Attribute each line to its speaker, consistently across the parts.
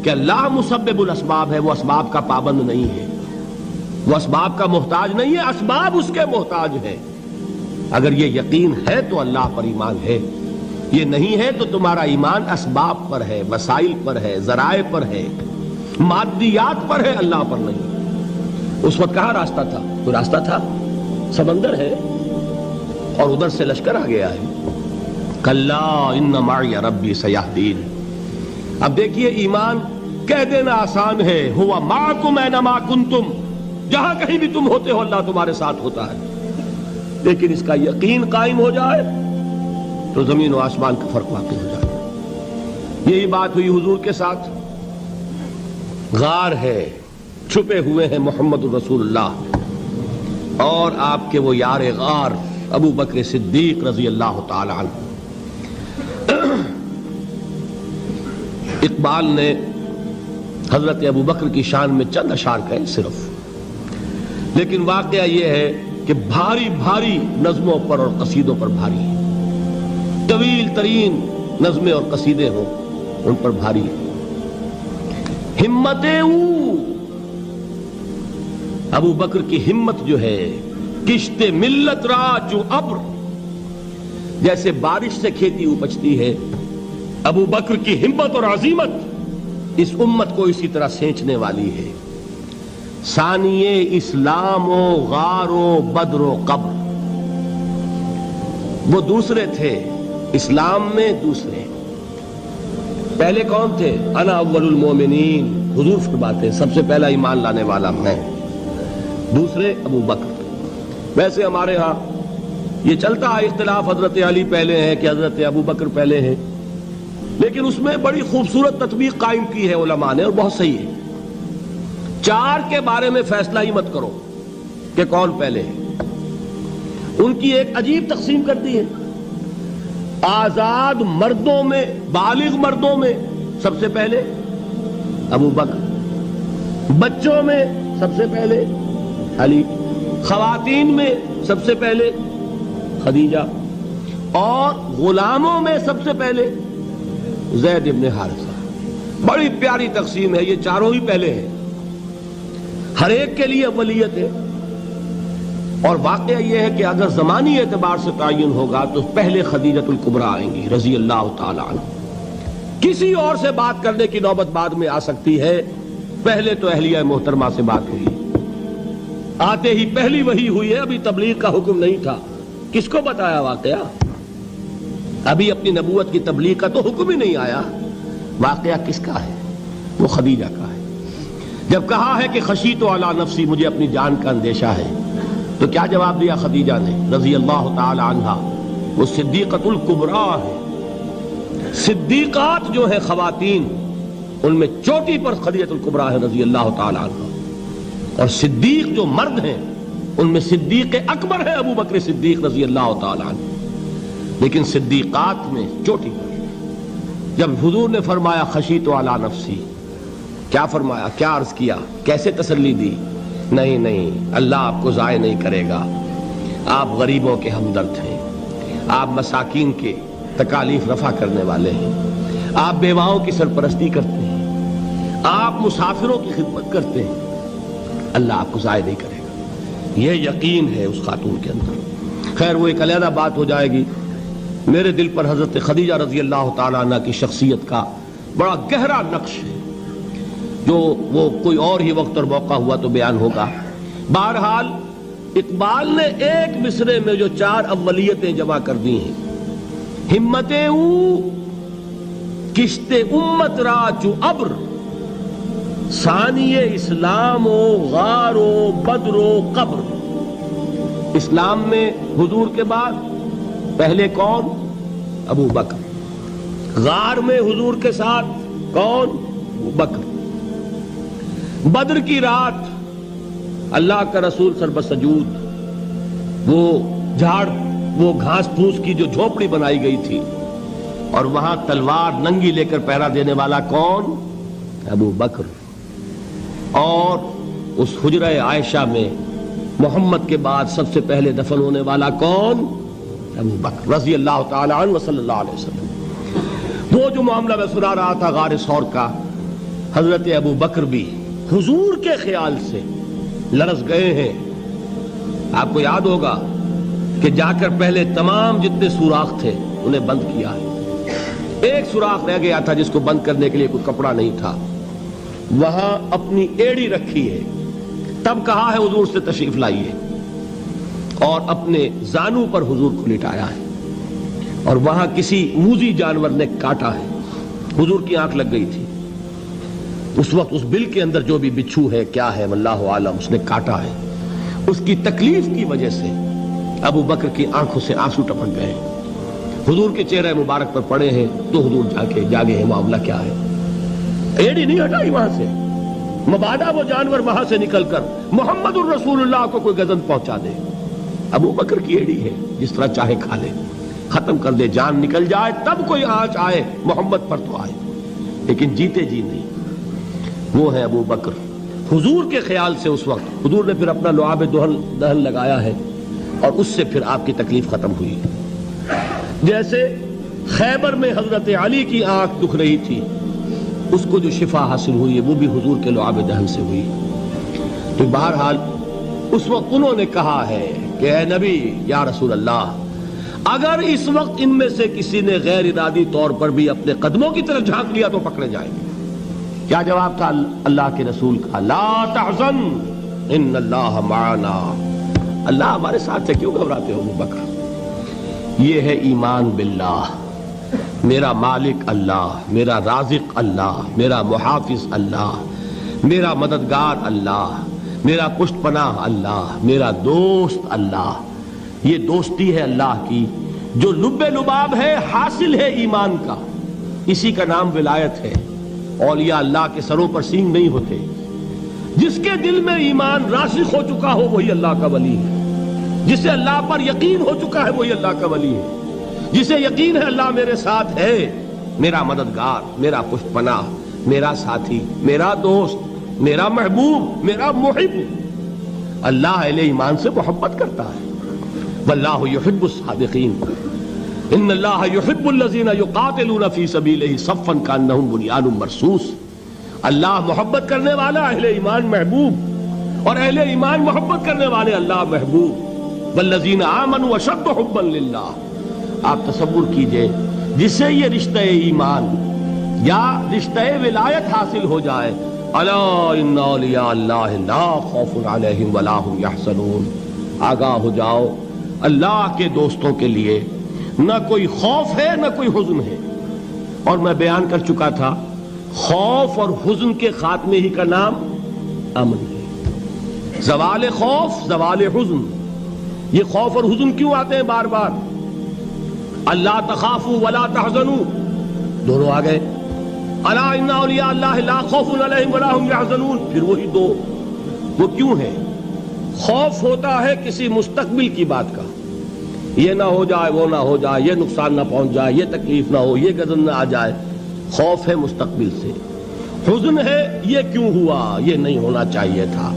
Speaker 1: کہ اللہ مسبب الاسباب ہے، وہ اسباب کا پابند نہیں ہے، وہ اسباب کا محتاج نہیں ہے، اسباب اس کے محتاج ہے۔ اگر یہ یقین ہے تو اللہ پر ایمان ہے، یہ نہیں ہے تو تمہارا ایمان اسباب پر ہے، وسائل پر ہے، ذرائع پر ہے، مادیات پر ہے، اللہ پر نہیں۔ اس وقت کہاں راستہ تھا؟ کوئی راستہ تھا؟ سمندر ہے اور ادھر سے لشکر آ گیا ہے۔ کلا ان معی ربی سیہدین۔ اب دیکھیے ایمان کہہ دینا آسان ہے، ہوا معکم اینما کنتم، جہاں کہیں بھی تم ہوتے ہو اللہ تمہارے ساتھ ہوتا ہے، لیکن اس کا یقین قائم ہو جائے تو زمین و آسمان کا فرق واقع ہو جائے۔ یہی بات ہوئی حضور کے ساتھ۔ غار ہے، چھپے ہوئے ہیں محمد رسول اللہ اور آپ کے وہ یار غار ابو بکر صدیق رضی اللہ تعالی عنہ۔ اقبال نے حضرت ابو بکر کی شان میں چند اشعار کہے صرف، لیکن واقعہ یہ ہے کہ بھاری بھاری نظموں پر اور قصیدوں پر بھاری ہے، طویل ترین نظمیں اور قصیدے ہوں ان پر بھاری ہے۔ ہمتیں ابو بکر کی ہمت جو ہے، کشت ملت را جو ابر، جیسے بارش سے کھیتی اپجتی ہے، ابو بکر کی ہمت اور عزیمت اس امت کو اسی طرح سینچنے والی ہے۔ ثانیے اسلام و غار و بدر و قبر، وہ دوسرے تھے اسلام میں، دوسرے پہلے کون تھے؟ انا اول المومنین، حضور فرماتے ہیں سب سے پہلا ایمان لانے والا میں، دوسرے ابو بکر۔ ویسے ہمارے ہاں یہ چلتا ہے اختلاف، حضرت علی پہلے ہیں کہ حضرت ابو بکر پہلے ہیں، لیکن اس میں بڑی خوبصورت تطبیق قائم کی ہے علماء نے اور بہت صحیح ہے۔ چار کے بارے میں فیصلہ ہی مت کرو کہ کون پہلے ہے، ان کی ایک عجیب تقسیم کر دی ہے۔ آزاد مردوں میں، بالغ مردوں میں سب سے پہلے ابو بکر، بچوں میں سب سے پہلے علی، خواتین میں سب سے پہلے خدیجہ، اور غلاموں میں سب سے پہلے زید ابن حارثہ۔ بڑی پیاری تقسیم ہے، یہ چاروں ہی پہلے ہیں، ہر ایک کے لیے اولیت ہے۔ اور واقعہ یہ ہے کہ اگر زمانی اعتبار سے تعین ہوگا تو پہلے خدیجۃ الکبریٰ آئیں گی رضی اللہ تعالی عنہ۔ کسی اور سے بات کرنے کی نوبت بعد میں آ سکتی ہے، پہلے تو اہلیہ محترمہ سے بات ہوئی، آتے ہی پہلی وحی ہوئی ہے، ابھی تبلیغ کا حکم نہیں تھا۔ کس کو بتایا واقعہ؟ ابھی اپنی نبوت کی تبلیغ کا تو حکم ہی نہیں آیا۔ واقعہ کس کا ہے؟ وہ خدیجہ کا ہے۔ جب کہا ہے کہ خشیت علی نفسی، مجھے اپنی جان کا اندیشہ ہے، تو کیا جواب دیا خدیجہ نے رضی اللہ تعالی عنہا؟ وہ صدیقۃ الکبریٰ ہے۔ صدیقات جو ہے خواتین، ان میں چوٹی پر خدیجۃ الکبریٰ ہے رضی اللہ تعالی عنہا، اور صدیق جو مرد ہیں ان میں صدیق اکبر ہے ابو بکر صدیق رضی اللہ تعالی عنہ، لیکن صدیقات میں چوٹی پر۔ جب حضور نے فرمایا خشیت علی نفسی، کیا فرمایا؟ کیا عرض کیا؟ کیسے تسلی دی؟ نہیں نہیں، اللہ آپ کو ضائع نہیں کرے گا، آپ غریبوں کے ہمدرد ہیں، آپ مساکین کے تکالیف رفع کرنے والے ہیں، آپ بیواؤں کی سرپرستی کرتے ہیں، آپ مسافروں کی خدمت کرتے ہیں، اللہ آپ کو ضائع نہیں کرے گا۔ یہ یقین ہے اس خاتون کے اندر۔ خیر وہ ایک علیحدہ بات ہو جائے گی۔ میرے دل پر حضرت خدیجہ رضی اللہ تعالیٰ عنہ کی شخصیت کا بڑا گہرا نقش ہے، جو وہ کوئی اور ہی وقت اور موقع ہوا تو بیان ہوگا۔ بہرحال اقبال نے ایک مصرے میں جو چار اولیتیں جمع کر دی ہیں، ہمتیں کشت امت را چو ابر، ثانی اسلام و غار و بدر و قبر۔ اسلام میں حضور کے بعد پہلے کون؟ ابو بکر۔ غار میں حضور کے ساتھ کون؟ ابو بکر۔ بدر کی رات اللہ کا رسول سربسجود، وہ جھاڑ، وہ گھاس پھوس کی جو جھوپڑی بنائی گئی تھی، اور وہاں تلوار ننگی لے کر پہرا دینے والا کون؟ ابو بکر۔ اور اس حجرہ عائشہ میں محمد کے بعد سب سے پہلے دفن ہونے والا کون؟ ابو بکر رضی اللہ تعالی عنہ وصلی اللہ علیہ وسلم۔ وہ جو معاملہ میں سنا رہا تھا غار ثور کا، حضرت ابو بکر بھی حضور کے خیال سے لرز گئے ہیں. آپ کو یاد ہوگا کہ جا کر پہلے تمام جتنے سوراخ تھے انہیں بند کیا ہے. ایک سوراخ رہ گیا تھا جس کو بند کرنے کے لیے کوئی کپڑا نہیں تھا. وہاں اپنی ایڑی رکھی ہے. تب کہا ہے حضور سے تشریف لائیے, اور اپنے زانو پر حضور کو لٹایا ہے. اور وہاں کسی موذی جانور نے کاٹا ہے. حضور کی آنکھ لگ گئی تھی. اس وقت اس بل کے اندر جو بھی بچھو ہے کیا ہے واللہ عالم, اس نے کاٹا ہے. اس کی تکلیف کی وجہ سے ابو بکر کی آنکھوں سے آنسو ٹپک گئے. حضور کے چہرے مبارک پر پڑے ہیں تو حضور جاگے ہیں, معاملہ کیا ہے. ایڑی نہیں ہٹائی وہاں سے, مبادا وہ جانور وہاں سے نکل کر محمد الرسول اللہ کو کوئی گزن پہنچا دے. ابو بکر کی ایڑی ہے, جس طرح چاہے کھا لے, ختم کر دے, جان نکل جائے تب کوئی آنچ آئے محمد پر تو آئے, لیکن جیتے جی نہیں. وہ ہے ابو بکر. حضور کے خیال سے اس وقت حضور نے پھر اپنا لعاب دہن لگایا ہے, اور اس سے پھر آپ کی تکلیف ختم ہوئی. جیسے خیبر میں حضرت علی کی آنکھ دکھ رہی تھی, اس کو جو شفا حاصل ہوئی ہے وہ بھی حضور کے لعاب دہن سے ہوئی. تو بہرحال اس وقت انہوں نے کہا ہے کہ اے نبی یا رسول اللہ, اگر اس وقت ان میں سے کسی نے غیر ارادی طور پر بھی اپنے قدموں کی طرف جھانک لیا تو پکڑے جائیں گے. کیا جواب تھا اللہ کے رسول کا؟ لا تحزن ان اللہ معنا. اللہ ہمارے ساتھ سے, کیوں گھبراتے ہو ابو بکر؟ یہ ہے ایمان باللہ, میرا مالک اللہ, میرا رازق اللہ, میرا محافظ اللہ, میرا مددگار اللہ, میرا پشت پناہ اللہ, میرا دوست اللہ. یہ دوستی ہے اللہ کی جو لب لباب ہے, حاصل ہے ایمان کا. اسی کا نام ولایت ہے. اولیاء اللہ کے سروں پر سینگ نہیں ہوتے. جس کے دل میں ایمان راسخ ہو چکا ہو وہی اللہ کا ولی ہے. جسے اللہ پر یقین ہو چکا ہے وہی اللہ کا ولی ہے. جسے یقین ہے اللہ میرے ساتھ ہے, میرا مددگار, میرا پشت پناہ, میرا ساتھی, میرا دوست, میرا محبوب, میرا محب. اللہ اہل ایمان سے محبت کرتا ہے. واللہ یحب الصادقین. ان اللہ یحب الذین یقاتلون فی سبیلہ صفا کانہم بنیان مرصوص. اللہ محبت کرنے والا, اہل ایمان محبوب, اور اہل ایمان محبت کرنے والے اللہ محبوب. والذین آمنوا اشد حبا للہ. آپ تصور کیجئے جسے یہ رشتہ ایمان یا رشتہ ولایت حاصل ہو جائے, الا ان اولیاء اللہ لا خوف علیہم ولا هم یحزنون. آگاہ ہو جاؤ, اللہ کے دوستوں کے لیے نہ کوئی خوف ہے نہ کوئی حزن ہے. اور میں بیان کر چکا تھا, خوف اور حزن کے خاتمے ہی کا نام امن ہے. زوال خوف, زوال حزن. یہ خوف اور حزن کیوں آتے ہیں بار بار؟ اللہ تخافوا ولا تحزنوا, دونوں آ گئے. الا ان اولیاء اللہ لا خوف علیہم ولا هم یحزنون, پھر وہی دو. وہ کیوں ہے؟ خوف ہوتا ہے کسی مستقبل کی بات کا, یہ نہ ہو جائے, وہ نہ ہو جائے, یہ نقصان نہ پہنچ جائے, یہ تکلیف نہ ہو, یہ غضب نہ آ جائے. خوف ہے مستقبل سے. حزن ہے یہ کیوں ہوا, یہ نہیں ہونا چاہیے تھا,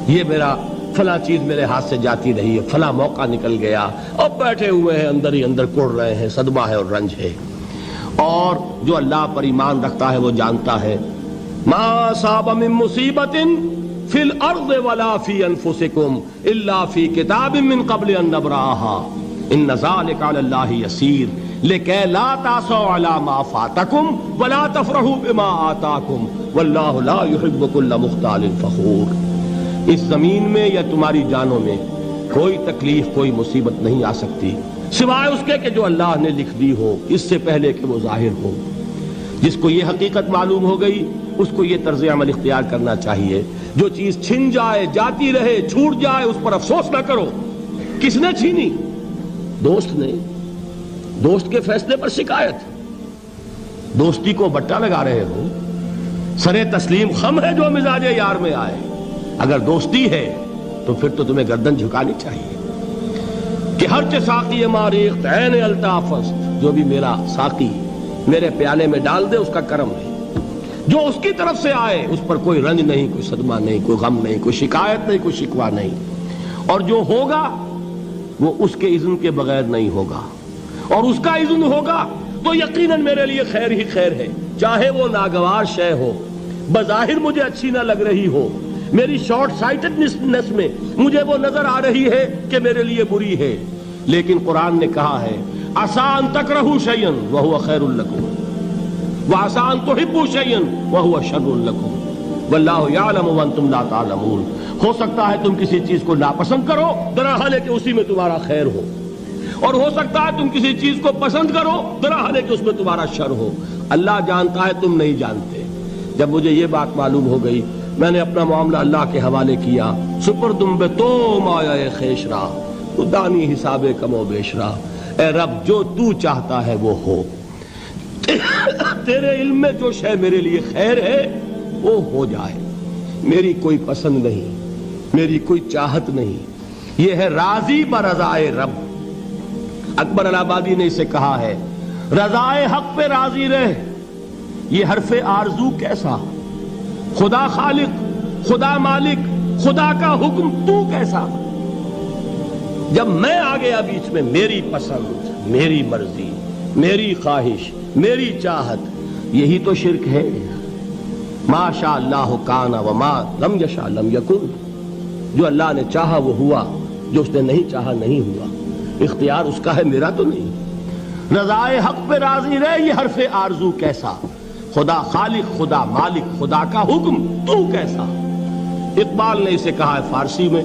Speaker 1: یہ میرا فلاں چیز میرے ہاتھ سے جاتی رہی ہے, فلاں موقع نکل گیا, اب بیٹھے ہوئے ہیں اندر ہی اندر کڑ رہے ہیں, صدمہ ہے اور رنج ہے. اور جو اللہ پر ایمان رکھتا ہے وہ جانتا ہے ما اصاب من مصیبت فی الارض ولا فی انفسکم الا فی کتاب من قبل ان نبرأها ان ذلک علی اللہ یسیر لکی لا تعصوا علی ما فاتکم ولا تفرحوا بما آتاکم واللہ لا يحب كل مختال فخور. اس زمین میں یا تمہاری جانوں میں کوئی تکلیف, کوئی مصیبت نہیں آ سکتی سوائے اس کے کہ جو اللہ نے لکھ دی ہو, اس سے پہلے کہ وہ ظاہر ہو. جس کو یہ حقیقت معلوم ہو گئی اس کو یہ طرز عمل اختیار کرنا چاہیے. جو چیز چھن جائے, جاتی رہے, چھوٹ جائے, اس پر افسوس نہ کرو. کس نے چھینی؟ دوست نے. دوست کے فیصلے پر شکایت. دوستی کو بٹا لگا رہے ہو, سرے تسلیم خم ہے جو مزاج یار میں آئے. اگر دوستی ہے تو پھر تو تمہیں گردن جھکانی چاہیے کہ ہر چے ساقی ماریخت عین الطافست, جو بھی میرا ساقی میرے پیالے میں ڈال دے اس کا کرم ہے. جو اس کی طرف سے آئے اس پر کوئی رنج نہیں, کوئی صدمہ نہیں, کوئی غم نہیں, کوئی شکایت نہیں, کوئی شکوہ نہیں. اور جو ہوگا وہ اس کے اذن کے بغیر نہیں ہوگا, اور اس کا اذن ہوگا تو یقیناً میرے لیے خیر ہی خیر ہے, چاہے وہ ناگوار شے ہو, بظاہر مجھے اچھی نہ لگ رہی ہو، میری شارٹ سائٹڈنس میں مجھے وہ نظر آ رہی ہے کہ میرے لیے بری ہے، لیکن قرآن نے کہا ہے عسیٰ ان تکرہوا شیئا وہو خیر لکم وعسیٰ ان تحبوا شیئا وہو شر لکم واللہ یعلم وانتم لا تعلمون۔ ہو سکتا ہے تم کسی چیز کو ناپسند کرو درحال ہے کہ اسی میں تمہارا خیر ہو، اور ہو سکتا ہے تم کسی چیز کو پسند کرو درحال ہے کہ اس میں تمہارا شر ہو۔ اللہ جانتا ہے، تم نہیں جانتے۔ جب مجھے یہ بات معلوم ہو گئی، میں نے اپنا معاملہ اللہ کے حوالے کیا۔ سپردم بے تو مایا خیش را تو دانی حساب کم و بیش را، اے رب جو تو چاہتا ہے وہ ہو، تیرے علم میں جو شے میرے لیے خیر ہے وہ ہو جائے، میری کوئی پسند نہیں، میری کوئی چاہت نہیں، یہ ہے راضی برضائے رب۔ اکبر الہ آبادی نے اسے کہا ہے رضائے حق پہ راضی رہ، یہ حرف آرزو کیسا، خدا خالق، خدا مالک، خدا کا حکم تو کیسا؟ جب میں آ گیا بیچ میں، میری پسند، میری مرضی، میری خواہش، میری چاہت، یہی تو شرک ہے۔ ما شاء اللہ کان وما لم یشاء لم یکن، جو اللہ نے چاہا وہ ہوا، جو اس نے نہیں چاہا نہیں ہوا، اختیار اس کا ہے، میرا تو نہیں۔ رضائے حق پہ راضی رہے، یہ حرف آرزو کیسا، خدا خالق، خدا مالک، خدا کا حکم تو کیسا؟ اقبال نے اسے کہا ہے فارسی میں،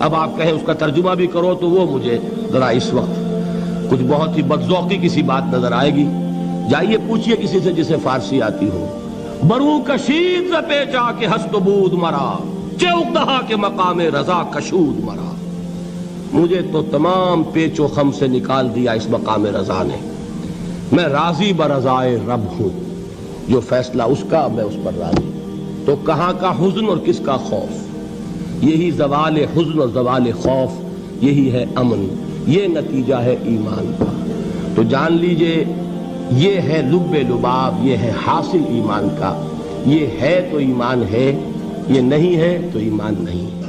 Speaker 1: اب آپ کہیں اس کا ترجمہ بھی کرو تو وہ مجھے ذرا اس وقت کچھ بہت ہی بدذوقی کسی بات نظر آئے گی۔ جائیے پوچھئے کسی سے جسے فارسی آتی ہو، برو کشید ز پیچا کے ہست و بود مرا، چے اقدہا کے مقام رضا کشود مرا۔ مجھے تو تمام پیچ و خم سے نکال دیا اس مقام رضا نے، میں راضی برضائے رب ہوں، جو فیصلہ اس کا میں اس پر راضی۔ تو کہاں کا حزن اور کس کا خوف؟ یہی زوال حزن اور زوال خوف، یہی ہے امن، یہ نتیجہ ہے ایمان کا۔ تو جان لیجئے یہ ہے لب لباب، یہ ہے حاصل ایمان کا، یہ ہے تو ایمان ہے، یہ نہیں ہے تو ایمان نہیں۔